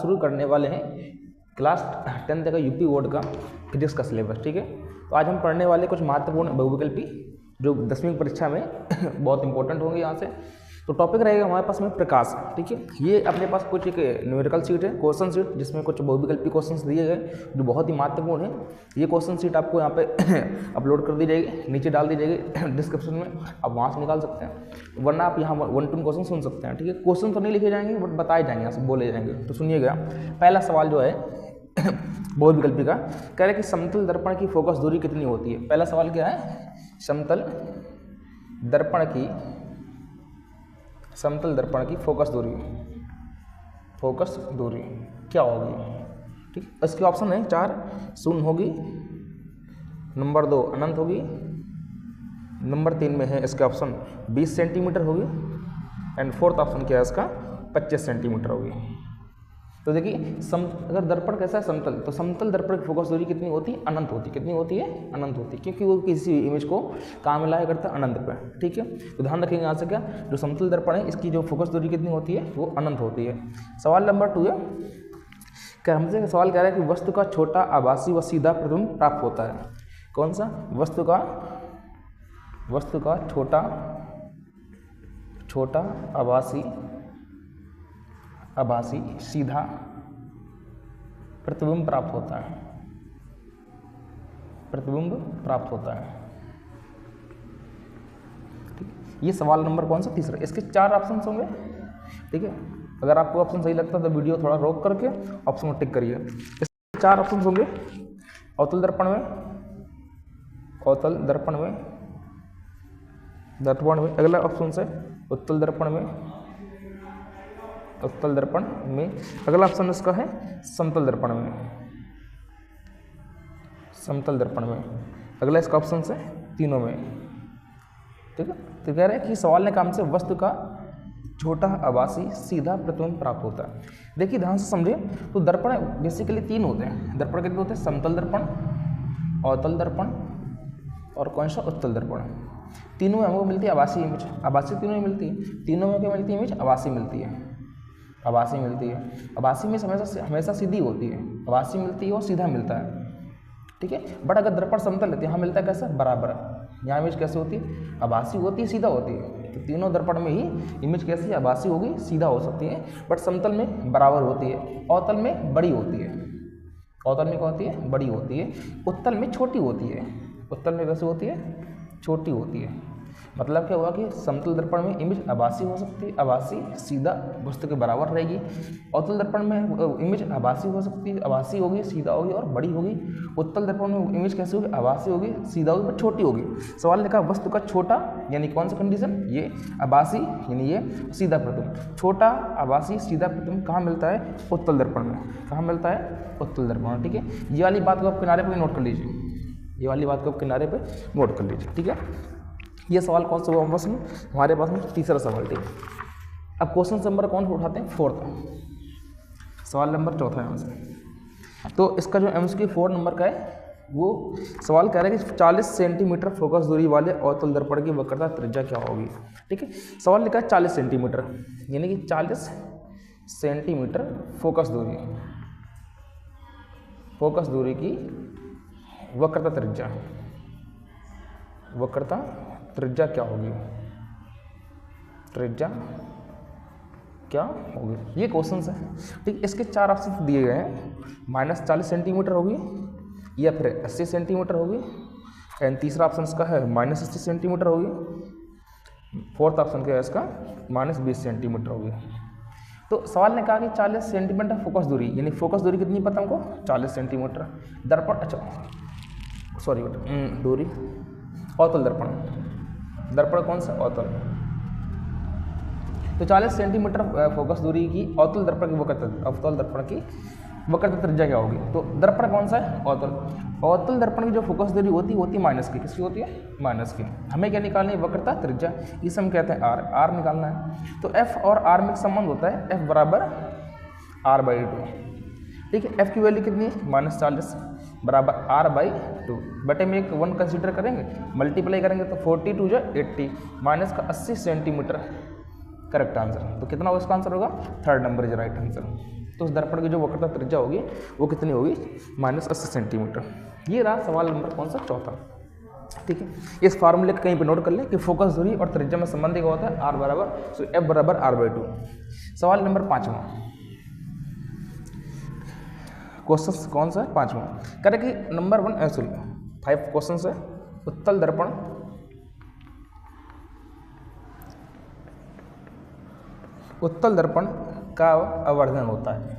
शुरू करने वाले हैं क्लास 10 का यूपी बोर्ड का फिजिक्स का सिलेबस। ठीक है, तो आज हम पढ़ने वाले कुछ महत्वपूर्ण बहुविकल्पी जो 10वीं परीक्षा में बहुत इंपॉर्टेंट होंगे यहाँ से। तो टॉपिक रहेगा हमारे पास में प्रकाश। ठीक है, ये अपने पास कुछ एक न्यूमेरिकल सीट है, क्वेश्चन सीट, जिसमें कुछ बहुविकल्पी क्वेश्चंस दिए गए जो बहुत ही महत्वपूर्ण है। ये क्वेश्चन सीट आपको यहाँ पे अपलोड कर दी जाएगी, नीचे डाल दी जाएगी डिस्क्रिप्शन में, आप वहाँ से निकाल सकते हैं, वरना आप यहाँ 1-2 क्वेश्चन सुन सकते हैं। ठीक है, क्वेश्चन तो नहीं लिखे जाएंगे बट बताए जाएंगे, यहाँ से बोले जाएंगे। तो सुनिएगा, पहला सवाल जो है बहुविकल्पी का कह रहे कि समतल दर्पण की फोकस दूरी कितनी होती है। पहला सवाल क्या है, समतल दर्पण की फोकस दूरी क्या होगी। ठीक, इसके ऑप्शन है 4 शून्य होगी, नंबर 2 अनंत होगी, नंबर 3 में है इसके ऑप्शन 20 सेंटीमीटर होगी, एंड फोर्थ ऑप्शन क्या है इसका 25 सेंटीमीटर होगी। तो देखिए अगर दर्पण कैसा है समतल, तो समतल दर्पण की फोकस दूरी कितनी होती है, अनंत होती है। कितनी होती है, अनंत होती है, क्योंकि वो किसी इमेज को कहाँ में लाया करता है, अनंत पे। ठीक है, तो ध्यान रखेंगे यहाँ से क्या, जो समतल दर्पण है इसकी जो फोकस दूरी कितनी होती है, वो अनंत होती है। सवाल नंबर 2 है, क्या हमसे सवाल कह रहा है कि वस्तु का छोटा आभासी व सीधा प्रतिबिंब प्राप्त होता है। कौन सा, वस्तु का छोटा आभासी सीधा प्रतिबिंब प्राप्त होता है। ठीक, ये सवाल नंबर कौन सा, तीसरा। इसके 4 ऑप्शन होंगे। ठीक है, अगर आपको ऑप्शन सही लगता है तो वीडियो थोड़ा रोक करके ऑप्शन को टिक करिए। इसके 4 ऑप्शन होंगे, अवतल दर्पण में, अगला ऑप्शन से उत्तल दर्पण में, अगला ऑप्शन इसका है समतल दर्पण में, अगला इसका ऑप्शन से तीनों में। ठीक है, तो कह रहे हैं कि सवाल ने काम से वस्तु का छोटा आभासी सीधा प्रतिबिंब प्राप्त होता है। देखिए ध्यान से समझिए, तो दर्पण बेसिकली 3 होते हैं। दर्पण कितने होते हैं, समतल दर्पण, अवतल दर्पण और कौन सा, उत्तल दर्पण। तीनों में हमको मिलती है आभासी इमेज। आभासी तीनों में मिलती है, तीनों में क्या मिलती है, इमेज आभासी मिलती है। आभासी में हमेशा सीधी होती है, आभासी मिलती है और सीधा मिलता है। ठीक है, बट अगर दर्पण समतल है तो यहाँ मिलता है कैसा, बराबर। यहाँ इमेज कैसे होती है, आभासी होती है, सीधा होती है। तो तीनों दर्पण में ही इमेज कैसी है, आभासी होगी, सीधा हो सकती है, बट समतल में बराबर होती है, अवतल में बड़ी होती है। अवतल में क्या होती है, बड़ी होती है, उत्तल में छोटी होती है। उत्तल में कैसे होती है, छोटी होती है। मतलब क्या हुआ कि समतल दर्पण में इमेज आभासी हो सकती है, आभासी सीधा वस्तु के बराबर रहेगी। अवतल दर्पण में इमेज आभासी हो सकती है, आभासी होगी, सीधा होगी और बड़ी होगी। उत्तल दर्पण में इमेज कैसे होगी, आभासी होगी, सीधा होगी, बट छोटी होगी। सवाल लिखा वस्तु का छोटा, यानी कौन सा कंडीशन, ये आभासी यानी ये सीधा प्रतिबिंब। छोटा आभासी सीधा प्रतिबिंब कहाँ मिलता है, उत्तल दर्पण में। कहाँ मिलता है, उत्तल दर्पण। ठीक है, ये वाली बात को आप किनारे पर नोट कर लीजिए, ये वाली बात को आप किनारे पर नोट कर लीजिए। ठीक है, ये सवाल कौन सा हुआ हमारे पास में तीसरा सवाल। ठीक है, अब क्वेश्चन नंबर कौन सा उठाते हैं, 4th। सवाल नंबर 4 है हमसे। तो इसका जो एमसीक्यू 4 नंबर का है, वो सवाल कह रहा है कि 40 सेंटीमीटर फोकस दूरी वाले अवतल दर्पण की वक्रता त्रिज्या क्या होगी। ठीक है, सवाल लिखा है 40 सेंटीमीटर, यानी कि 40 सेंटीमीटर फोकस दूरी की वक्रता त्रिज्या क्या होगी, ये क्वेश्चन है। ठीक, इसके 4 ऑप्शन दिए गए हैं, -40 सेंटीमीटर होगी, या फिर 80 सेंटीमीटर होगी, एंड तीसरा ऑप्शन इसका है -80 सेंटीमीटर होगी, फोर्थ ऑप्शन क्या है इसका -20 सेंटीमीटर होगी। तो सवाल ने कहा कि 40 सेंटीमीटर फोकस दूरी, यानी फोकस दूरी कितनी पता हमको, 40 सेंटीमीटर। दर्पण, अच्छा सॉरी बेटा, दूरी अवतल दर्पण कौन सा, अवतल। तो 40 सेंटीमीटर फोकस दूरी की अवतल दर्पण की वक्रता त्रिज्या क्या होगी। तो दर्पण कौन सा है, अवतल दर्पण की जो फोकस दूरी होती है माइनस की, किसकी होती है, माइनस की। हमें क्या निकालनी है, वक्रता त्रिज्या, इसे हम कहते हैं आर निकालना है। तो एफ और आर में संबंध होता है, एफ बराबर r/2। ठीक है, एफ की वैल्यू कितनी है, -40 बराबर r/2 बटे में एक 1 कंसिडर करेंगे, मल्टीप्लाई करेंगे तो 42 जो 80 माइनस का 80 सेंटीमीटर करेक्ट आंसर। तो कितना होगा इसका आंसर होगा, 3rd number is right answer. तो उस दर्पण की जो वक्रता त्रिज्या होगी वो कितनी होगी, -80 सेंटीमीटर। ये रहा सवाल नंबर कौन सा, चौथा। ठीक है, इस फार्मूले को कहीं पे नोट कर लें कि फोकस दूरी और त्रिज्या में संबंध क्या होता है, R बराबर F बराबर R/2। सवाल नंबर 5वां, क्वेश्चन कौन सा है, 5वां। कह रहे कि नंबर 1 सॉरी 5 क्वेश्चन है। उत्तल दर्पण का आवर्धन होता है।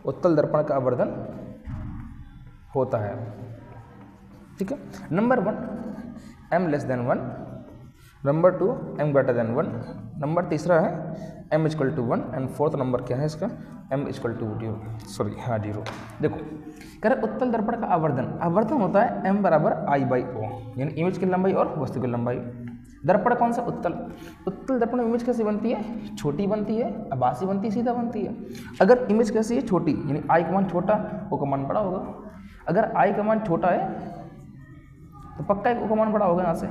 उत्तल दर्पण का आवर्धन होता है। ठीक है, number 1 m 1, number 2 m 1, number तीसरा है m=1 एंड फोर्थ नंबर क्या है इसका, m=0। देखो कह रहे उत्तल दर्पण का आवर्धन होता है m बराबर I/O, यानी इमेज की लंबाई और वस्तु की लंबाई। दर्पण कौन सा, उत्तल दर्पण में इमेज कैसी बनती है, छोटी बनती है, आभासी बनती है, सीधा बनती है। अगर इमेज कैसी है, छोटी, यानी I का मान छोटा, O का मान बड़ा होगा। अगर I का मान छोटा है तो पक्का O का मान बड़ा होगा, यहाँ से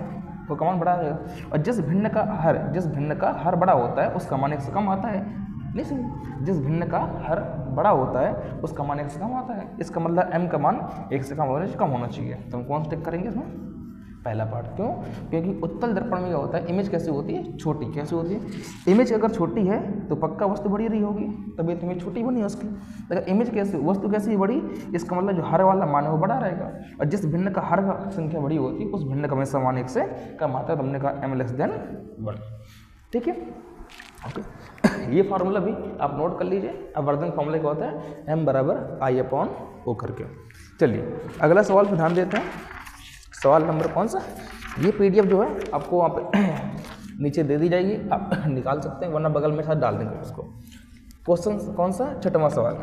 O का मान बड़ा रहेगा। और जिस भिन्न का हर बड़ा होता है उसका मान 1 से कम आता है। नहीं सुनिए, जिस भिन्न का हर बड़ा होता है उसका मान 1 से कम आता है। इसका मतलब m का मान 1 से कम होना चाहिए। तो हम कौन सा टिक करेंगे इसमें, पहला पार्ट। क्यों, क्योंकि उत्तल दर्पण में क्या होता है, इमेज कैसी होती है, छोटी। कैसी होती है, इमेज अगर छोटी है तो पक्का वस्तु बड़ी रही होगी, तभी तो इमेज छोटी बनी है उसकी। अगर इमेज कैसी, वस्तु कैसी बड़ी, इसका मतलब जो हर वाला मान है वो बड़ा रहेगा। और जिस भिन्न का हर का संख्या बड़ी होती है उस भिन्न का हमेशा मान 1 से कम आता है। तो हमने कहा m<1। ठीक है, ओके। ये फार्मूला भी आप नोट कर लीजिए। आवर्धन फार्मूला क्या होता है, m बराबर I/O करके। चलिए अगला सवाल पर ध्यान देते हैं। सवाल नंबर कौन सा, ये PDF जो है आपको वहाँ पे नीचे दे दी जाएगी, आप निकाल सकते हैं, वरना बगल में साथ डाल देंगे उसको। क्वेश्चन कौन सा, 6वां सवाल।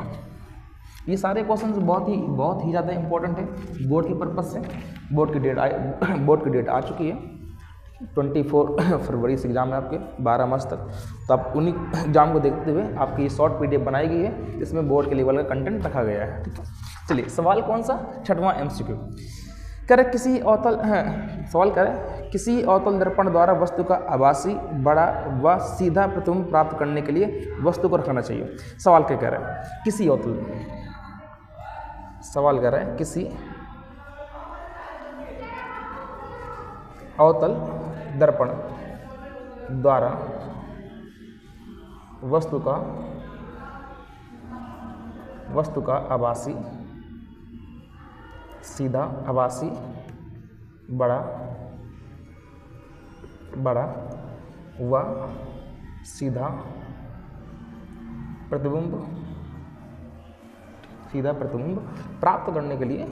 ये सारे क्वेश्चन बहुत ही ज़्यादा इंपॉर्टेंट है बोर्ड के पर्पज से। बोर्ड की डेट आ चुकी है, 24 फरवरी से एग्जाम है आपके, 12 मार्च तक। तो आप उन्हीं एग्जाम को देखते हुए आपकी ये शॉर्ट PDF बनाई गई है, इसमें बोर्ड के लेवल का कंटेंट रखा गया है। ठीक है, चलिए सवाल कौन सा, 6वां MCQ। करे किसी अवतल दर्पण द्वारा वस्तु का आभासी, बड़ा व सीधा प्रतिबिंब प्राप्त करने के लिए वस्तु को रखना चाहिए। सवाल क्या कह रहा है, किसी अवतल दर्पण द्वारा वस्तु का आभासी, सीधा, बड़ा व सीधा प्रतिबिंब प्राप्त करने के लिए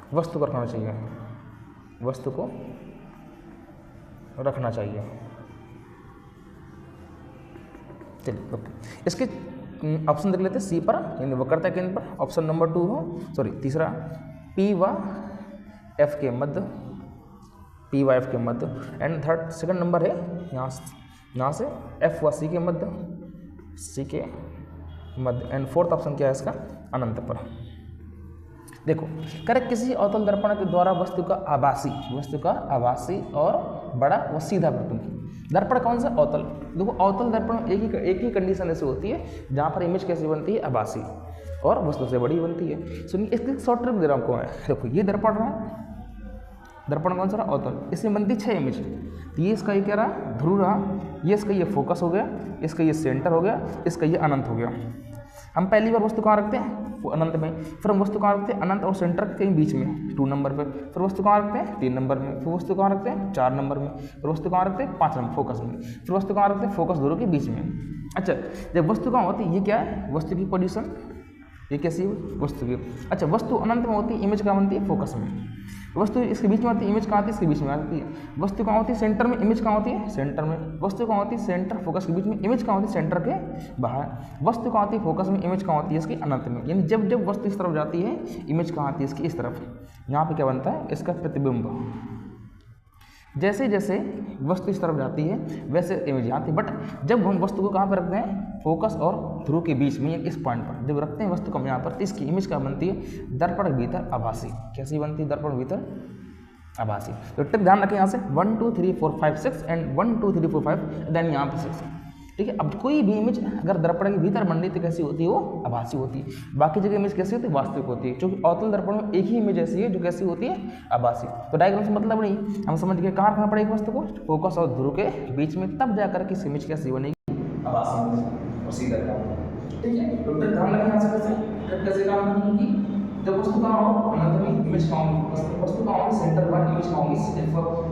वस्तु को रखना चाहिए। चलिए ओके, इसके ऑप्शन देख लेते हैं। सी पर यानी वक्रता केंद्र पर, ऑप्शन नंबर 2 हो, सॉरी तीसरा P व F के मध्य, एंड सेकंड नंबर है यहाँ से F व C के मध्य, एंड फोर्थ ऑप्शन क्या है इसका, अनंत पर। देखो करेक्ट, किसी अवतल दर्पण के द्वारा वस्तु का आभासी और बड़ा व सीधा प्रतिबिंब। दर्पण कौन सा, अवतल। देखो अवतल दर्पण एक ही कंडीशन ऐसे होती है जहाँ पर इमेज कैसी बनती है, आभासी और वस्तु से बड़ी बनती है। सुनिए इसकी शॉर्ट ट्रिक दे रहा हूँ आपको मैं। देखो ये दर्पण रहा, दर्पण कौन सा रहा, अवतल। इसमें बनती 6 इमेज। तो ये इसका ये क्या रहा, ध्रुव रहा, ये इसका ये फोकस हो गया, इसका ये सेंटर हो गया, इसका ये अनंत हो गया। हम पहली बार वस्तु कहाँ रखते हैं, वो अनंत में। फिर हम वस्तु कहाँ रखते हैं, अनंत और सेंटर के बीच में 2 नंबर पे। फिर वस्तु कहाँ रखते हैं, 3 नंबर में। फिर वस्तु कहाँ रखते हैं, 4 नंबर में। फिर वस्तु कहाँ रखते हैं, 5 नंबर फोकस में। फिर वस्तु कहाँ रखते हैं, फोकस दोनों के बीच में। अच्छा, जब वस्तु कहाँ होती है, ये क्या है, वस्तु की पोजीशन, ये कैसी है, वस्तु की। अच्छा, वस्तु अनंत में होती है, इमेज कहाँ बनती है, फोकस में। वस्तु इसके बीच में आती है, इमेज कहाँ आती है, इसके बीच में आती है। वस्तु कहाँ होती है, सेंटर में, इमेज कहाँ होती है, सेंटर में। वस्तु कहाँ होती है, सेंटर फोकस के बीच में, इमेज कहाँ होती है, सेंटर के बाहर। वस्तु कहाँ होती है, फोकस में, इमेज कहाँ होती है, इसकी अनंत में। यानी जब वस्तु इस तरफ जाती है, इमेज कहाँ आती है, इसकी इस तरफ। यहाँ पे क्या बनता है, इसका प्रतिबिंब। जैसे जैसे वस्तु इस तरफ जाती है वैसे इमेज यहाँ आती है। बट जब हम वस्तु को कहाँ पर रखते हैं, फोकस और ध्रुव के बीच में, इस पॉइंट पर जब रखते हैं वस्तु को यहाँ पर, तो इसकी इमेज क्या बनती है, दर्पण भीतर आभासी। कैसी बनती है, दर्पण भीतर आभासी। तो ट्रिक ध्यान रखें यहाँ से 1 2 3 4 5 6 एंड 1 2 3 4 5 देन यहाँ पे 6। ठीक है, अब कोई भी इमेज अगर दर्पण के भीतर बन रही तो कैसी होती है, वो आभासी होती है। बाकी जगह इमेज कैसी होती है, वास्तविक होती है। क्योंकि अवतल दर्पण में एक ही इमेज ऐसी है जो कैसी होती है, आभासी। तो डायग्राम से मतलब नहीं, हम समझ गए कहाँ रखना पड़ेगा वस्तु को, फोकस और ध्रुव के बीच में, तब जाकर के इमेज कैसी बनेगी, आभासी और सीधा काम। ठीक है, तो ध्यान रखना कैसे काम करेगी, जब वस्तु कहाँ हो अनंत में, इमेज कहाँ होगी, वस्तु कहाँ होगी सेंटर पर, इमेज कहाँ होगी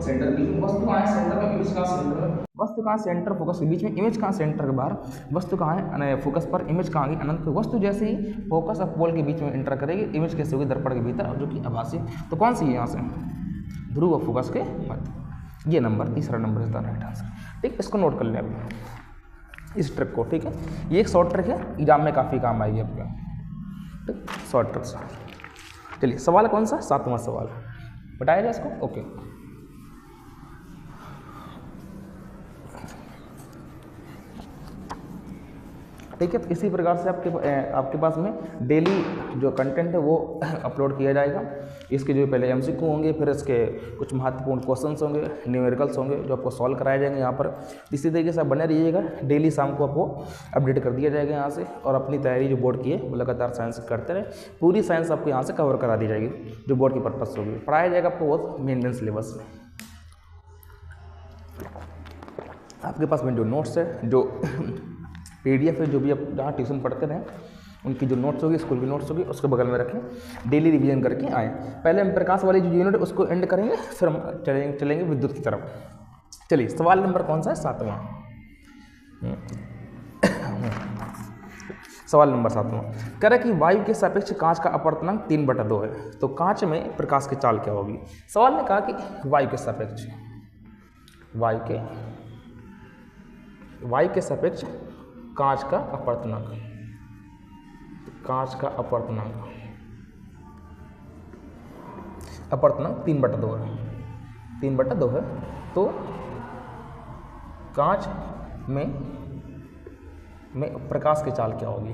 सेंटर बीच में, वस्तु कहाँ है सेंटर में, इमेज कहाँ सेंटर में, वस्तु कहाँ सेंटर फोकस के बीच में, इमेज कहाँ सेंटर के बाहर, वस्तु कहाँ है फोकस पर, इमेज कहाँ होगी अनंत पे। वस्तु जैसे ही फोकस और पोल के बीच में इंटर करेगी, इमेज कैसे होगी दर्पण के भीतर, जो कि आभासी। तो कौन सी है यहाँ से, ध्रुव और फोकस के मध्य। ये नंबर तीसरा number is the right answer. ठीक, इसको नोट कर लें अभी इस ट्रिक को। ठीक है, ये एक शॉर्ट ट्रिक है, एग्जाम में काफ़ी काम आएगी आपका। ठीक, शॉर्ट ट्रिक। चलिए सवाल कौन सा, 7वां सवाल बताया जाए इसको। ओके, ठीक है, तो इसी प्रकार से आपके पास में डेली जो कंटेंट है वो अपलोड किया जाएगा। इसके जो पहले एमसीक्यू होंगे, फिर इसके कुछ महत्वपूर्ण क्वेश्चंस होंगे, न्यूमेरिकल्स होंगे जो आपको सॉल्व कराए जाएंगे यहाँ पर। इसी तरीके से आप बने रहिएगा, डेली शाम को आपको अपडेट कर दिया जाएगा यहाँ से। और अपनी तैयारी जो बोर्ड की है वो लगातार साइंस करते रहे, पूरी साइंस आपको यहाँ से कवर करा दी जाएगी जो बोर्ड की पर्पज होगी। पढ़ाया जाएगा आपको बहुत मेन सिलेबस में। आपके पास में जो नोट्स है, जो PDF है, जो भी आप जहाँ ट्यूशन पढ़ते रहें उनकी जो नोट्स होगी, स्कूल की नोट्स होगी, उसके बगल में रखें, डेली रिवीजन करके आएँ। पहले हम प्रकाश वाली जो यूनिट है उसको एंड करेंगे, फिर हम चलेंगे विद्युत की तरफ। चलिए सवाल नंबर कौन सा है, 7वां। सवाल नंबर 7वां कह रहा है कि वायु के सापेक्ष कांच का अपवर्तनांक 3/2 है, तो कांच में प्रकाश की चाल क्या होगी। सवाल ने कहा कि वायु के सापेक्ष कांच का अपवर्तनांक, 3/2 है, 3/2 है। तो कांच में प्रकाश की चाल क्या होगी,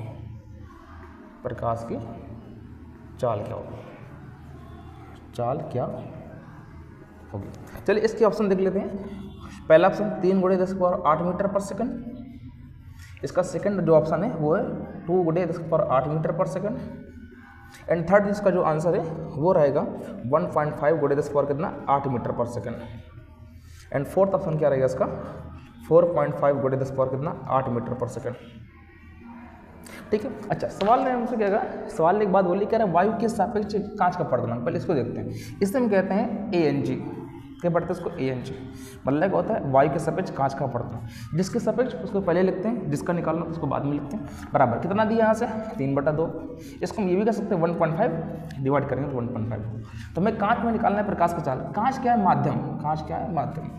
चाल क्या होगी। चलिए इसके ऑप्शन देख लेते हैं। पहला ऑप्शन 3 × 10⁸ मीटर पर सेकंड। इसका सेकंड जो ऑप्शन है वो है 2 × 10⁸ मीटर पर सेकंड। एंड थर्ड इसका जो आंसर है वो रहेगा 1.5 × 10⁸ मीटर पर सेकंड। एंड फोर्थ ऑप्शन क्या रहेगा इसका, 4.5 × 10⁸ मीटर पर सेकंड। ठीक है, अच्छा सवाल ने हमसे क्या कहा, सवाल ने एक बात बोली, कह रहा है वायु के सापेक्ष कांच का अपवर्तनांक। पहले इसको देखते हैं, इससे हम कहते हैं ANG, क्या पढ़ते हैं इसको, ANG मतलब क्या होता है, वायु के सापेक्ष कांच का अपवर्तनांक। जिसके सापेक्ष उसको पहले लिखते हैं, जिसका निकालना उसको बाद में लिखते हैं। बराबर कितना दिया यहाँ से, 3/2। इसको हम ये भी कह सकते हैं 1.5 डिवाइड करेंगे तो 1.5। तो हमें कांच में निकालना है प्रकाश का चाल। कांच क्या है, माध्यम।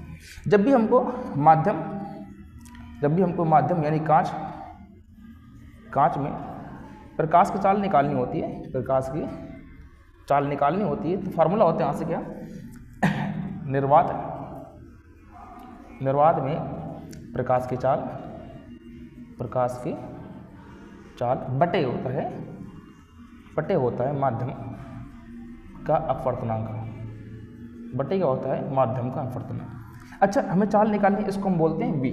जब भी हमको यानी कांच में प्रकाश की चाल निकालनी होती है, तो फार्मूला होता है यहाँ से क्या, निर्वात में प्रकाश की चाल बटे होता है माध्यम का अपवर्तनांक। बटे क्या होता है, माध्यम का अपवर्तनांक। अच्छा हमें चाल निकालनी है, इसको हम बोलते हैं V।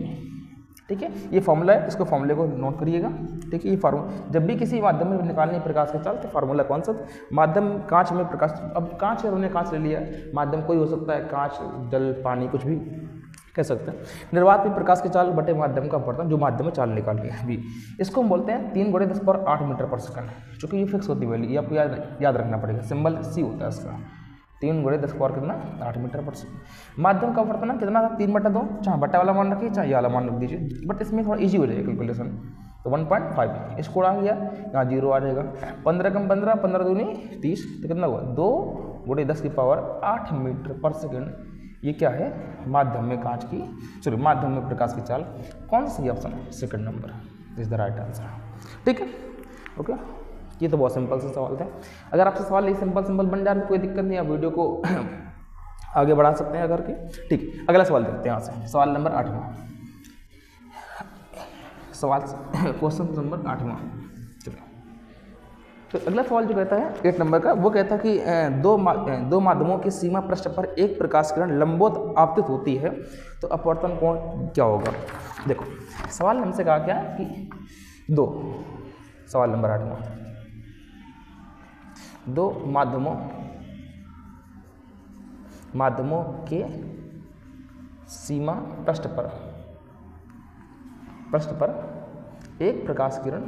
ठीक है, ये फॉर्मूला है, इसको फॉर्मूले को नोट करिएगा। ठीक है, ये फार्मूला जब भी किसी माध्यम में निकालनी है प्रकाश की चाल, तो फार्मूला कौन सा, माध्यम कांच में प्रकाश। अब कांच है, उन्होंने कांच ले लिया, माध्यम कोई हो सकता है, कांच, जल, पानी, कुछ भी कह सकते हैं। निर्वात में प्रकाश की चाल बटे माध्यम का अपवर्तन, जो माध्यम में चाल निकालनी है V। इसको हम बोलते हैं 3 × 10⁸ मीटर पर सेकंड। चूँकि ये फिक्स होती वैल्यू, ये आपको याद रखना पड़ेगा, सिंबल C होता है इसका। 3 × 10⁸ मीटर पर सेकंड। माध्यम का अपवर्तनांक कितना था, 3/2। चाहे बटा वाला मान रखिए, चाहे ये वाला मान रख दीजिए, बट इसमें थोड़ा इजी हो जाएगा कैलकुलेशन। तो 1.5 इसको उड़ा गया, यहाँ 0 आ जाएगा। 15 × 15, 15 दूनी 30, तो कितना हुआ, 2 × 10⁸ मीटर पर सेकंड। ये क्या है, माध्यम में प्रकाश की चाल। कौन सा सही ऑप्शन है, second number is the right answer. ठीक है, ओके, ये तो बहुत सिंपल सा सवाल था। अगर आपसे सवाल ये सिंपल बन जाए तो कोई दिक्कत नहीं, आप वीडियो को आगे बढ़ा सकते हैं करके। ठीक, अगला सवाल देखते हैं यहाँ से, सवाल नंबर 8वां। क्वेश्चन नंबर 8वां। चलो तो अगला सवाल जो कहता है 8 नंबर का, वो कहता है कि दो माध्यमों की सीमा पृष्ठ पर एक प्रकाश किरण लंबवत आपतित होती है तो अपवर्तन कोण क्या होगा। देखो सवाल हमसे कहा क्या कि सवाल नंबर 8 में दो माध्यमों के सीमा पृष्ठ पर एक प्रकाश किरण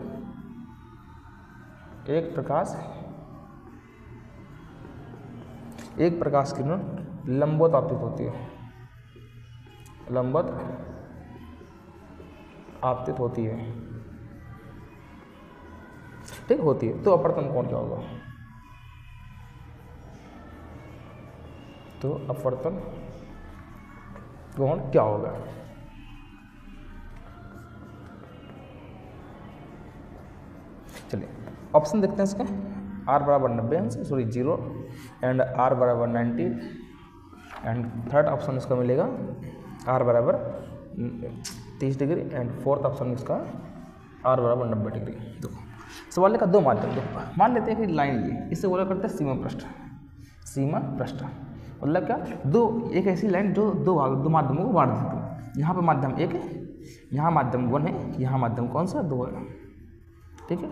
लंबवत आपतित होती है, ठीक होती है, तो अपवर्तन कोण क्या होगा। तो अपवर्तन कोण क्या होगा। चलिए ऑप्शन देखते हैं इसके। R बराबर 90 अंश, 0 एंड R बराबर 90 एंड थर्ड ऑप्शन इसका मिलेगा R बराबर 30 डिग्री एंड फोर्थ ऑप्शन इसका R बराबर 90 डिग्री। देखो सवाल का दो माध्यम, देखो मान लेते हैं कि लाइन ये, इसे बोला करते हैं सीमा पृष्ठ मतलब क्या, एक ऐसी लाइन जो दो माध्यमों को बांट देती है। यहाँ पे माध्यम 1 है, यहाँ माध्यम 1 है, यहाँ माध्यम कौन सा 2 है, ठीक है।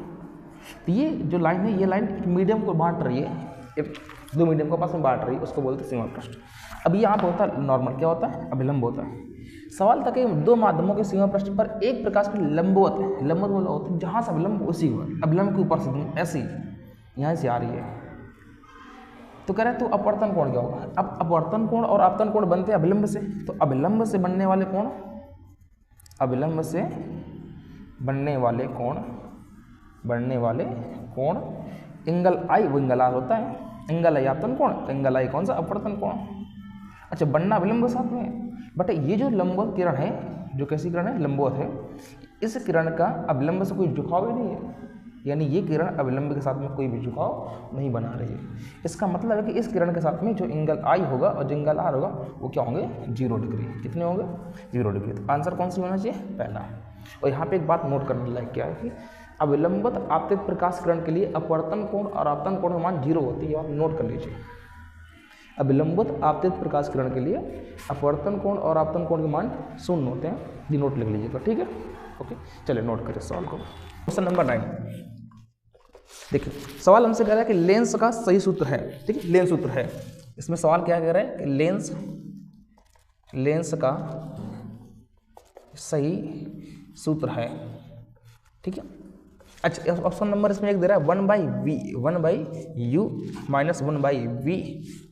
तो ये जो लाइन है, ये लाइन एक मीडियम को बांट रही है, एक दो मीडियम को आपस में बांट रही है, उसको बोलते हैं सीमा पृष्ठ। अब यहाँ पर होता है नॉर्मल, क्या होता है अभिलंब होता है। सवाल था कि दो माध्यमों के सीमा पृष्ठ पर एक प्रकाश की लंबवत बोला होता है जहाँ से अभिलंब उसी हुआ, अभिलंब के ऊपर से ऐसे ही यहाँ से आ रही है। तो कह रहे तो अपवर्तन कोण क्या होगा। अब अपवर्तन कोण और आपतन कोण बनते हैं अभिलंब से, तो अभिलंब से बनने वाले कोण एंगल आई, वो एंगल आर होता है। एंगल आई आपतन कोण, एंगल आई कौन सा अपवर्तन कोण। अच्छा बनना अभिलंब के साथ में, बट ये जो लंबवत किरण है, जो कैसी किरण है लंबवत है, इस किरण का अभिलंब से कोई झुकाव ही नहीं है, यानी ये किरण अभिलंब के साथ में कोई भी झुकाव नहीं बना रही है। इसका मतलब है कि इस किरण के साथ में जो एंगल आई होगा और जो एंगल आर होगा वो क्या होंगे 0 डिग्री। कितने होंगे 0 डिग्री। तो आंसर कौन सी होना चाहिए पहला। और यहाँ पे एक बात नोट करने लायक क्या है कि अविलंबित आपतित प्रकाश किरण के लिए अपवर्तन कोण और आपतन कोण का मान 0 होती है, आप नोट कर लीजिए। अविलंबित आपतित प्रकाश किरण के लिए अपवर्तन कोण और आपतन कोण के मान 0 होते हैं, ये नोट लिख लीजिएगा, ठीक है। ओके चलिए नोट करिए सवाल को। क्वेश्चन नंबर 9 देखिए, सवाल हमसे कह रहा है कि लेंस का सही सूत्र है, ठीक है, लेंस सूत्र है। इसमें सवाल क्या कह रहा है कि लेंस का सही सूत्र है, ठीक है। अच्छा ऑप्शन नंबर इसमें एक दे रहा है 1/u माइनस 1/v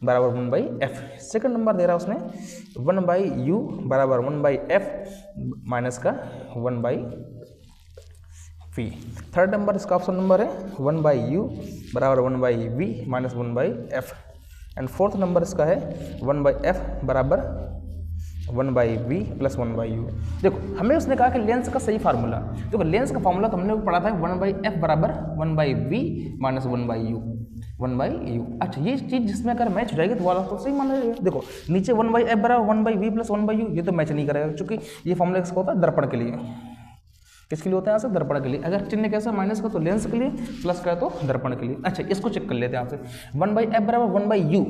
बराबर 1/f। सेकंड नंबर दे रहा है उसने 1/u बराबर 1/f माइनस का 1/v। थर्ड नंबर इसका ऑप्शन नंबर है 1/u बराबर 1/v minus 1/f and fourth number इसका है 1/f बराबर 1/v प्लस 1/u। देखो हमें उसने कहा कि लेंस का सही फार्मूला, देखो लेंस का फार्मूला तो हमने पढ़ा था 1/f बराबर 1/v माइनस 1/u। अच्छा ये चीज़ जिसमें अगर मैच हो जाएगी तो वाला तो सही मान लीजिए। देखो नीचे 1/f बराबर 1/v प्लस 1/u, ये तो मैच नहीं करेगा क्योंकि ये फार्मूला किसका होता है दर्पण के लिए। किसके लिए होता है यहाँ से दर्पण के लिए। अगर चिन्ह कैसा माइनस का तो लेंस के लिए, प्लस का तो दर्पण के लिए। अच्छा इसको चेक कर लेते हैं आपसे 1/f बराबर 1/u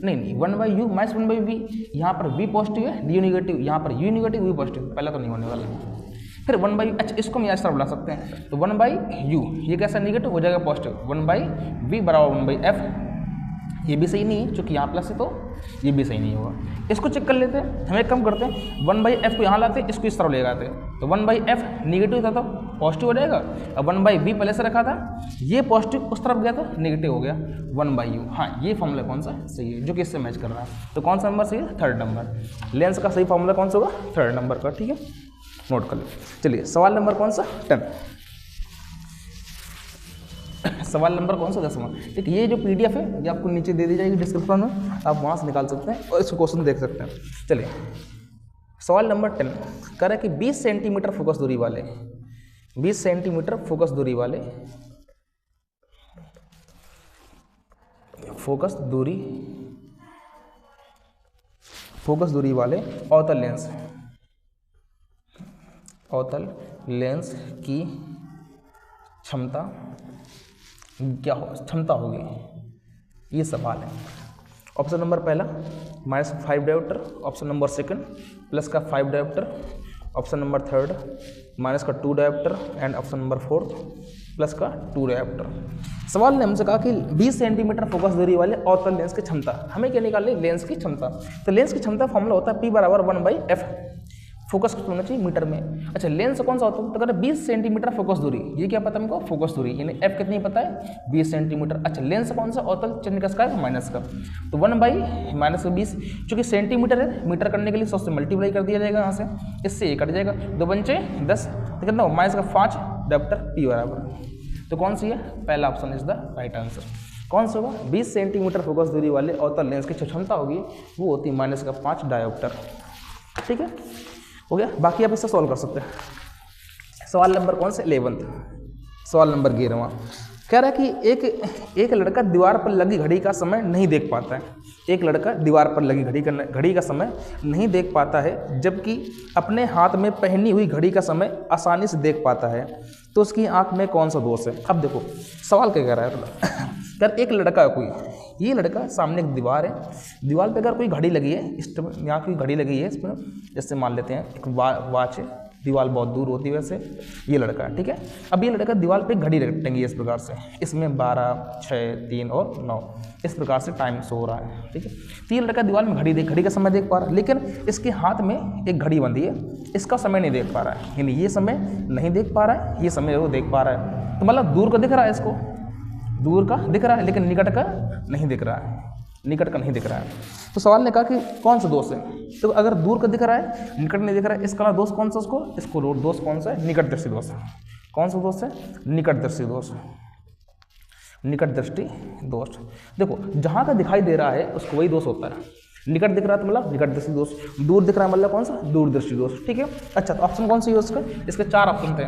नहीं 1/u माइनस 1/v, यहाँ पर v पॉजिटिव है u निगेटिव, यहाँ पर u निगेटिव v पॉजिटिव, पहला तो नहीं होने वाला। फिर 1/u, अच्छा इसको हम इस तरह बुला सकते हैं तो 1/u ये कैसा निगेटिव हो जाएगा पॉजिटिव, 1/v बराबर 1/f, ये भी सही नहीं है क्योंकि यहाँ प्लस है तो ये भी सही नहीं होगा। इसको चेक कर लेते हैं, हमें कम करते हैं 1/f को यहाँ लाते हैं, इसको इस तरफ ले जाते हैं तो 1/f निगेटिव था तो पॉजिटिव हो जाएगा, अब 1/v पहले से रखा था, ये पॉजिटिव उस तरफ गया तो नेगेटिव हो गया 1/u। हाँ ये फॉर्मूला कौन सा सही है जो कि इससे मैच कर रहा है, तो कौन सा नंबर सही है थर्ड नंबर। लेंस का सही फॉर्मूला कौन सा होगा थर्ड नंबर का, ठीक है नोट कर लो। चलिए सवाल नंबर कौन सा 10, सवाल नंबर कौन सा 10वां। ठीक ये जो PDF है ये आपको नीचे दे दी जाएगी डिस्क्रिप्शन में, आप वहाँ से निकाल सकते हैं और इसको क्वेश्चन देख सकते हैं। चलिए सवाल नंबर 10 कह रहा है कि 20 सेंटीमीटर फोकस दूरी वाले 20 सेंटीमीटर फोकस दूरी वाले अवतल लेंस की क्षमता क्या हो क्षमता होगी, ये सवाल है। ऑप्शन नंबर पहला -5 dioptre, option number second plus का 5 dioptre, option number third minus का 2 dioptre and option number fourth plus का 2 डायोप्टर। सवाल ने हमसे कहा कि 20 सेंटीमीटर फोकस दूरी वाले अवतल लेंस की क्षमता, हमें क्या निकालनी, लेंस की क्षमता। तो लेंस की क्षमता फॉर्मूला होता है P बराबर 1/f, फोकस होना चाहिए मीटर में। अच्छा लेंस कौन सा होता है, तो अगर 20 सेंटीमीटर फोकस दूरी, ये क्या पता हमको, फोकस दूरी, यानी f कितनी पता है 20 सेंटीमीटर। अच्छा लेंस कौन सा, अवतल चिन्ह किसका है, माइनस का, तो 1/-20, चूंकि सेंटीमीटर है, मीटर करने के लिए 100 से मल्टीप्लाई कर दिया जाएगा यहाँ से, इससे ये कट जाएगा, 2 पंचे 10, तो कितना माइनस का 5 डायोप्टर P बराबर। तो कौन सी है, पहला option is the right answer. कौन सा होगा, 20 सेंटीमीटर फोकस दूरी वाले अवतल लेंस की जो क्षमता होगी वो होती है माइनस का 5 डायोप्टर। ठीक है, हो गया। बाकी आप इससे सॉल्व कर सकते हैं। सवाल नंबर कौन से, 11th, सवाल नंबर 11वां कह रहा है कि एक लड़का दीवार पर लगी घड़ी का समय नहीं देख पाता है। एक लड़का दीवार पर लगी घड़ी का समय नहीं देख पाता है, जबकि अपने हाथ में पहनी हुई घड़ी का समय आसानी से देख पाता है, तो उसकी आंख में कौन सा दोष है। अब देखो सवाल क्या कह रहा है, अगर एक लड़का है कोई, ये लड़का सामने एक दीवार है, दीवार पे अगर कोई घड़ी लगी है, इस यहाँ की घड़ी लगी है, इसमें जैसे मान लेते हैं एक वॉच है, दीवार बहुत दूर होती है वैसे, ये लड़का है, ठीक है। अब ये लड़का दीवार पे घड़ी टंगी है इस प्रकार से, इसमें 12, 6, 3 और 9 इस प्रकार से टाइम शो हो रहा है, ठीक है। तो ये लड़का दीवार में घड़ी का समय देख पा रहा है, लेकिन इसके हाथ में एक घड़ी बंधी है, इसका समय नहीं देख पा रहा है, यानी ये समय नहीं देख पा रहा है, ये समय वो देख पा रहा है। तो मतलब दूर का दिख रहा है, इसको दूर का दिख रहा है, लेकिन निकट का नहीं दिख रहा है, निकट का नहीं दिख रहा है। तो सवाल ने कहा कि कौन सा दोष है, तो अगर दूर का दिख रहा है, निकट नहीं दिख रहा है, इसका दोष कौन सा, इसको दोष कौन सा है, निकट दृष्टि दोष। कौन सा दोष है, निकट दृष्टि दोष, निकट दृष्टि दोष। देखो जहाँ का दिखाई दे रहा है उसको वही दोष होता है, निकट दिख रहा है तो मतलब निकट दृष्टि दोष, दूर दिख रहा है मतलब कौन सा, दूर दृष्टि दोष, ठीक है। अच्छा तो ऑप्शन कौन सा यूज कर, इसके 4 ऑप्शन थे,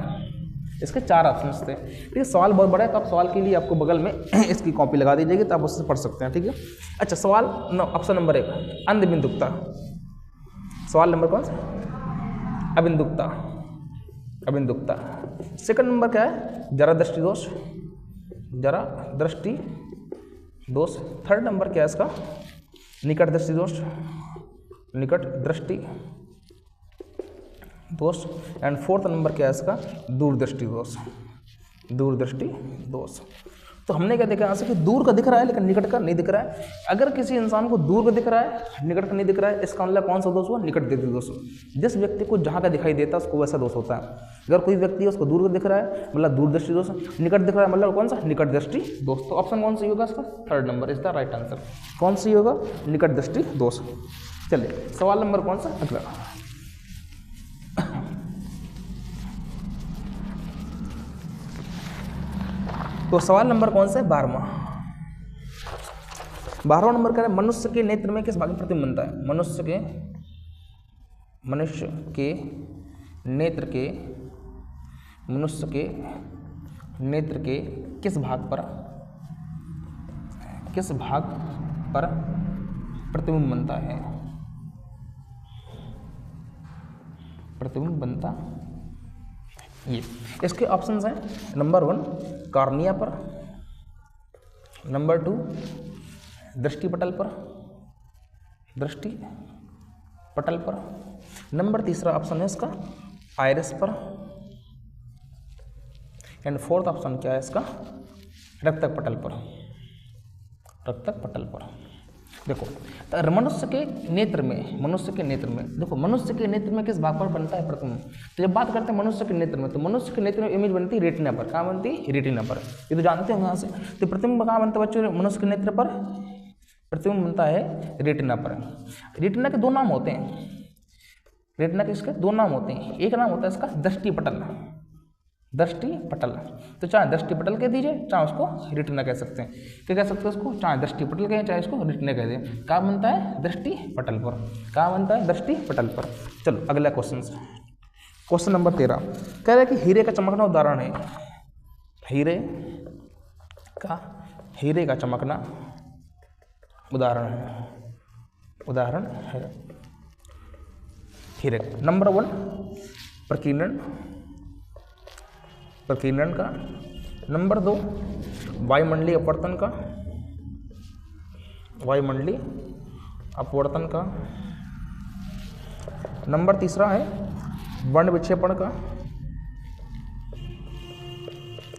इसके 4 ऑप्शन थे, ठीक है। सवाल बहुत बड़ा है, तो आप सवाल के लिए आपको बगल में इसकी कॉपी लगा दीजिएगी, तो आप उससे पढ़ सकते हैं, ठीक है। अच्छा सवाल ऑप्शन नंबर 1 अंधबिंदुकता, सवाल नंबर कौन सा, अबिंदुकता, अबिंदुकता। सेकंड नंबर क्या है, जरा दृष्टि दोष, जरा दृष्टि दोष। थर्ड नंबर क्या है इसका, निकट दृष्टि दोष, निकट दृष्टि दोष। एंड फोर्थ नंबर क्या है इसका, दूरदृष्टि दोष, दूरदृष्टि दोष। तो हमने क्या देखा यहाँ से कि दूर का दिख रहा है लेकिन निकट का नहीं दिख रहा है। अगर किसी इंसान को दूर का दिख रहा है, निकट का नहीं दिख रहा है, इसका मतलब कौन सा दोष हुआ, निकट दृष्टि दोष। जिस व्यक्ति को जहाँ का दिखाई देता है उसको वैसा दोष होता है। अगर कोई व्यक्ति है उसको दूर का दिख रहा है मतलब दूरदृष्टि दोष, निकट दिख रहा है मतलब कौन सा, निकट दृष्टि दोष। तो ऑप्शन कौन सा होगा इसका, third number is the right answer. कौन सी होगा, निकट दृष्टि दोष। चलिए सवाल नंबर कौन सा, अगला। तो सवाल नंबर कौन सा है, 12वां। 12वां नंबर कह रहा है मनुष्य के नेत्र में किस भाग में प्रतिबिंब बनता है। मनुष्य के नेत्र के किस भाग पर प्रतिबिंब बनता है, प्रतिबिंब बनता ये। इसके ऑप्शंस हैं नंबर 1 कॉर्निया पर, नंबर 2 दृष्टिपटल पर, दृष्टिपटल पर, नंबर 3 ऑप्शन है इसका आइरिस पर, एंड फोर्थ ऑप्शन क्या है इसका, रक्तक पटल पर, रक्तक पटल पर। देखो तो मनुष्य के नेत्र में देखो मनुष्य के नेत्र में किस भाग पर बनता है प्रतिबिंब। तो जब बात करते हैं मनुष्य के नेत्र में, तो मनुष्य के नेत्र में इमेज बनती है रेटिना पर। कहाँ बनती है, रेटिना पर, ये तो जानते हो यहाँ से। तो प्रतिबिंब कहाँ बनता है बच्चों, मनुष्य के नेत्र पर प्रतिबिंब बनता है रेटिना पर। रेटिना के 2 नाम होते हैं, रेटिना के इसके 2 नाम होते हैं। एक नाम होता है इसका दृष्टिपटल, दृष्टिपटल। तो चाहे दृष्टिपटल कह दीजिए, चाहे उसको रेटिना कह सकते हैं। क्या कह सकते हैं उसको, चाहे दृष्टिपटल कहें चाहे इसको रेटिना कह दें। कहाँ बनता है, दृष्टिपटल पर। कहाँ बनता है, दृष्टिपटल पर। चलो अगला क्वेश्चन से, क्वेश्चन नंबर 13 कह रहा है कि हीरे का चमकना उदाहरण है, हीरे का चमकना उदाहरण है हीरे। नंबर 1 प्रकीर्णन का, नंबर 2 वायुमंडलीय अपवर्तन का, वायुमंडलीय अपवर्तन का। नंबर तीसरा है वर्ण विक्षेपण का।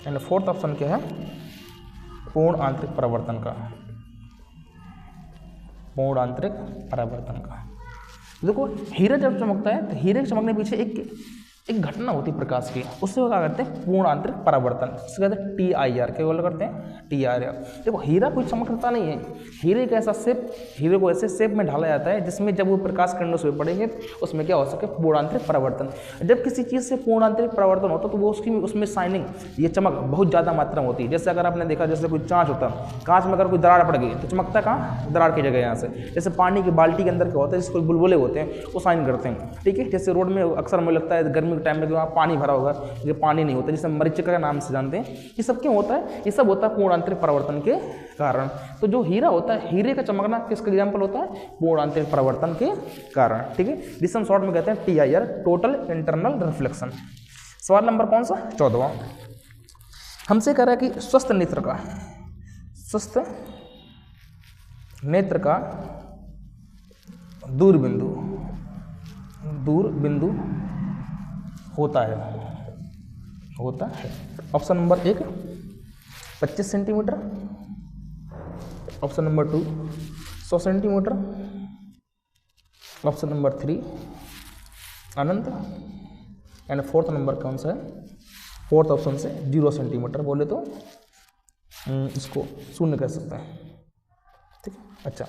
एंड फोर्थ ऑप्शन क्या है? पूर्ण आंतरिक परावर्तन का, पूर्ण आंतरिक परावर्तन का। देखो हीरा जब चमकता है तो हीरे के चमकने के पीछे एक घटना होती है प्रकाश की, उससे वो क्या करते हैं? पूर्ण आंतरिक परावर्तन, इससे कहते हैं TIR। क्या बोला करते हैं? TIR। देखो हीरा कोई चमकता नहीं है, हीरे का ऐसा शेप, हीरे को ऐसे शेप में ढाला जाता है जिसमें जब वो प्रकाश किरणों से पड़ेंगे उसमें क्या हो सके? पूर्ण आंतरिक परावर्तन। जब किसी चीज़ से पूर्ण आंतरिक परावर्तन होता है तो वो उसमें शाइनिंग, ये चमक बहुत ज़्यादा मात्रा में होती है। जैसे अगर आपने देखा, जैसे कोई कांच होता है, कांच में अगर कोई दरार पड़ गई तो चमकता कहाँ? दरार की जगह यहाँ से। जैसे पानी की बाल्टी के अंदर क्या होता है, जिसको बुलबुले होते हैं वो शाइन करते हैं, ठीक है। जैसे रोड में अक्सर मुझे लगता है गर्मी के टाइम में वहाँ पानी भरा होगा, ये पानी नहीं होता, जिसे मरीचिका के नाम से जानते हैं। ये सब क्यों होता है? ये सब होता है पूर्ण आंतरिक परावर्तन के कारण। तो जो हीरा होता है, हीरे का चमकना किसका एग्जाम्पल होता है? पूर्ण आंतरिक परावर्तन के कारण, ठीक है। जिसे हम शॉर्ट में कहते हैं TIR, टोटल इंटरनल रिफ्लेक्शन। सवाल नंबर कौन सा? 14वां। हमसे कह रहा है कि स्वस्थ नेत्र का, स्वस्थ नेत्र का दूरबिंदु होता है, होता है। Option number 1 25 centimetre, option number 2 100 centimetre, option number 3 Anant, and fourth number कौन सा है? फोर्थ ऑप्शन से 0 सेंटीमीटर। बोले तो इसको शून्य कह सकते हैं, ठीक है। अच्छा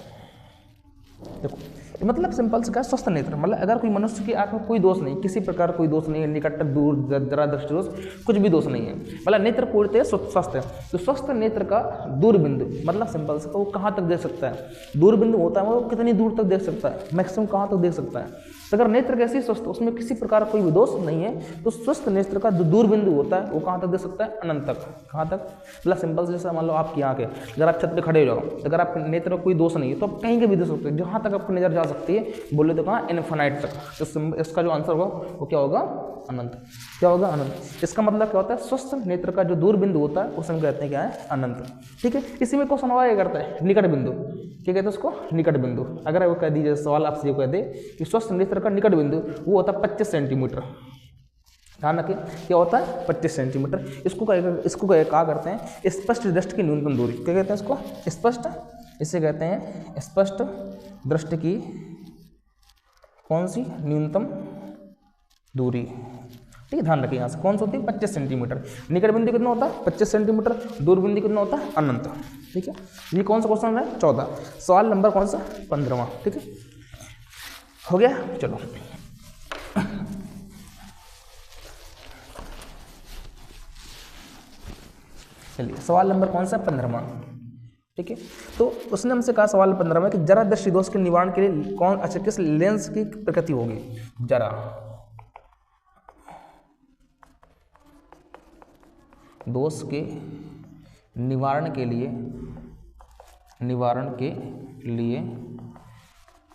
देखो, मतलब सिंपल से क्या? स्वस्थ नेत्र मतलब अगर कोई मनुष्य की आंख में कोई दोष नहीं, किसी प्रकार कोई दोष नहीं है, निकट दूर जरा दृष्टि दोष कुछ भी दोष नहीं है, मतलब नेत्र पूर्णतः स्वस्थ है। तो स्वस्थ नेत्र का दूरबिंदु मतलब सिंपल से वो कहाँ तक देख सकता है? दूरबिंदु होता है वो कितनी दूर तक देख सकता है? मैक्सिमम कहाँ तक देख सकता है? तो अगर नेत्र कैसी स्वस्थ, उसमें किसी प्रकार कोई भी दोष नहीं है, तो स्वस्थ नेत्र का जो दूरबिंदु होता है वो कहाँ तक देख सकता है? अनंत तक। कहाँ तक? मतलब सिंपल से जैसा मान लो आपकी आँख है, अगर आप छत पे खड़े हो जाओ तो अगर आपके नेत्र में कोई दोष नहीं है तो आप कहीं के भी देख सकते हो, जहाँ तक आपकी नजर जा सकती है, बोले तो कहाँ? इनफिनाइट तक। तो इसका जो आंसर होगा वो क्या होगा? अनंत। क्या होगा? अनंत। इसका मतलब क्या होता है? स्वस्थ नेत्र का जो दूरबिंदु होता है उसे हम कहते हैं क्या है? अनंत, ठीक है। इसी में क्वेश्चन आया करता है निकट बिंदु, क्या कहते हैं उसको? निकट बिंदु। अगर वो कह दीजिए सवाल आपसे ये कह दे कि स्वस्थ नेत्र का निकट बिंदु वो होता है 25 सेंटीमीटर, ध्यान रखिए क्या होता है? 25 सेंटीमीटर। इसको कहा करते हैं स्पष्ट दृष्टि की न्यूनतम दूरी। क्या कहते हैं इसको? स्पष्ट, इसे कहते हैं स्पष्ट दृष्टि की कौन सी? न्यूनतम दूरी, ठीक है। ध्यान रखिए यहाँ से कौन सी होती है? 25 सेंटीमीटर। निकट बिंदु कितना होता है? 25 सेंटीमीटर। दूर बिंदु कितना होता है? अनंत, ठीक है। ये कौन सा क्वेश्चन है? 14। सवाल नंबर कौन सा? 15वां, ठीक है। हो गया, चलो चलिए सवाल नंबर कौन सा? 15वां, ठीक है। तो उसने हमसे कहा सवाल 15 में कि जरा दृष्टि दोष के निवारण के लिए कौन, अच्छा किस लेंस की प्रकृति होगी? जरा दोष के निवारण के लिए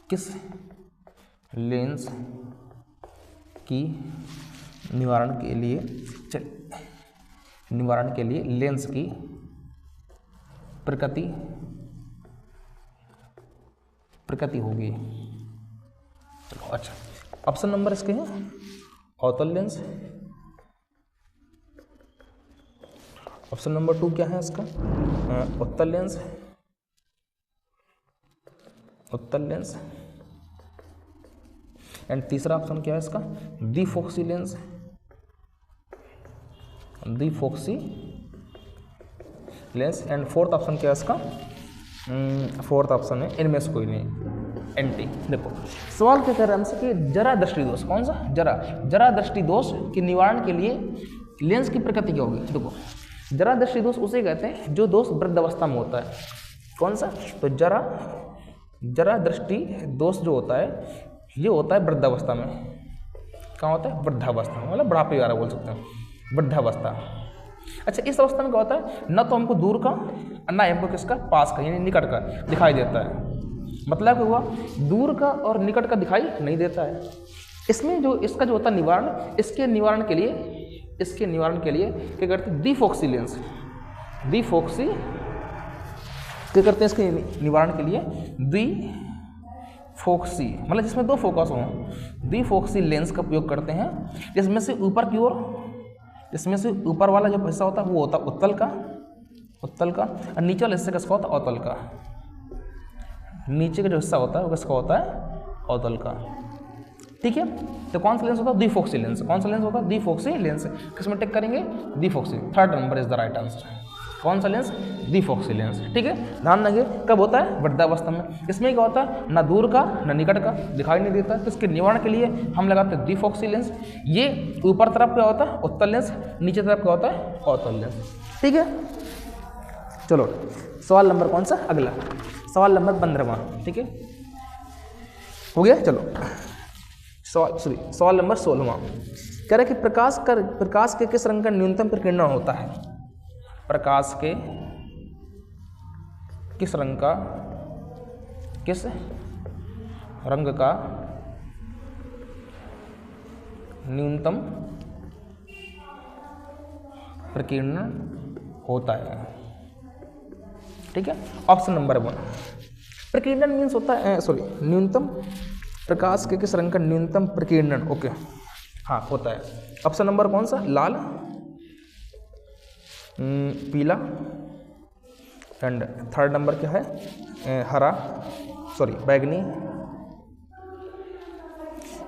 किस लेंस की निवारण के लिए लेंस की प्रकृति होगी? अच्छा ऑप्शन नंबर इसके हैं अवतल लेंस, ऑप्शन नंबर 2 क्या है इसका? उत्तल लेंस, एंड तीसरा ऑप्शन क्या है इसका? द्विफोक्सी लेंस, एंड फोर्थ ऑप्शन क्या है इसका? फोर्थ ऑप्शन है इनमें से कोई नहीं, एंटी। देखो सवाल क्या कर रहा है हमसे कि जरा दृष्टि दोष, कौन सा? जरा दृष्टि दोष के निवारण के लिए लेंस की प्रकृति क्या होगी? देखो जरा दृष्टि दोष उसे कहते हैं जो दोष वृद्धावस्था में होता है। कौन सा? तो जरा दृष्टि दोष जो होता है ये होता है वृद्धावस्था में। कहाँ होता है? वृद्धावस्था, मतलब बुढ़ापे वाला बोल सकते हैं, वृद्धावस्था। अच्छा इस अवस्था में क्या होता है? न तो हमको दूर का न हमको किसका? पास का यानी निकट का दिखाई देता है। मतलब क्या हुआ? दूर का और निकट का दिखाई नहीं देता है। इसमें जो इसका जो होता है निवारण, इसके निवारण के लिए क्या करते हैं? द्विफोक्सी लेंस, द्विफोक्सी, क्या करते हैं इसके निवारण के लिए, द्विफोक्सी मतलब जिसमें दो फोकस हों, द्विफोक्सी लेंस का उपयोग करते हैं, जिसमें से ऊपर की ओर, इसमें से ऊपर वाला जो हिस्सा होता है वो होता है उत्तल का, और नीचे वाला हिस्सा किसका होता है, अवतल का। नीचे का जो हिस्सा होता है वो किसका होता है, अवतल का। ठीक है, तो कौन सा लेंस होता है, द्विफोक्सी लेंस। कौन सा लेंस होता है, द्विफोक्सी लेंस। किसमें टिक करेंगे, द्विफोक्सी। Third number is the right answer. कौन सा लेंस, द्विफोक्सी लेंस। ठीक है, ध्यान रखिए कब होता है, वृद्धावस्था में। इसमें क्या होता है, ना दूर का ना निकट का, दिखाई नहीं देता, तो इसके निवारण के लिए हम लगाते हैं द्विफोक्सी लेंस। ये ऊपर तरफ क्या होता है, उत्तल लेंस, नीचे तरफ क्या होता है, अवतल लेंस। ठीक है, चलो सवाल नंबर कौन सा, अगला सवाल नंबर 15वां। ठीक है, हो गया। चलो सवाल नंबर 16वां कह रहे कि प्रकाश के किस रंग का न्यूनतम प्रकीर्णन होता है। प्रकाश के किस रंग का न्यूनतम प्रकीर्णन होता है। ठीक है, ऑप्शन नंबर 1 प्रकीर्णन मीन्स होता है न्यूनतम, प्रकाश के किस रंग का न्यूनतम प्रकीर्णन, ओके हाँ होता है। ऑप्शन नंबर कौन सा, लाल, पीला, एंड थर्ड नंबर क्या है, बैगनी,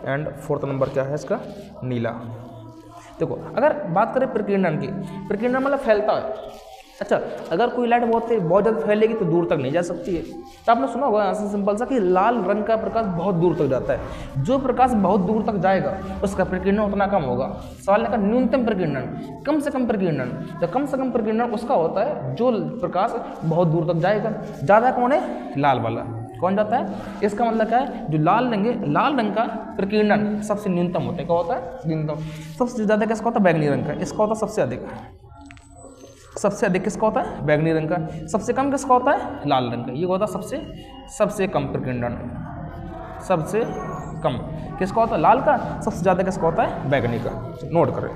एंड फोर्थ नंबर क्या है इसका, नीला। देखो अगर बात करें प्रकीर्णन की, प्रकीर्णन मतलब फैलता है। अच्छा, अगर कोई लाइट बहुत ज़्यादा फैलेगी तो दूर तक नहीं जा सकती है। तो आपने सुना होगा आंसर सिंपल सा कि लाल रंग का प्रकाश बहुत दूर तक जाता है। जो प्रकाश बहुत दूर तक जाएगा उसका प्रकीर्णन उतना कम होगा। सवाल ने कहा न्यूनतम प्रकीर्णन, कम से कम प्रकीर्णन। तो कम से कम प्रकीर्णन उसका होता है जो प्रकाश बहुत दूर तक जाएगा। ज़्यादा कौन है, लाल वाला। कौन जाता है, इसका मतलब क्या है, जो लाल रंग का प्रकीर्णन सबसे न्यूनतम होता है। क्या होता है, न्यूनतम। सबसे ज़्यादा किसका होता है, बैगनी रंग का। इसका होता है सबसे अधिक किसका होता है, बैगनी रंग का। सबसे कम किसका होता है, लाल रंग का। ये होता है सबसे कम प्रकीर्णन। सबसे कम किसका होता है, लाल का। सबसे ज़्यादा किसका होता है, बैगनी का। नोट करें।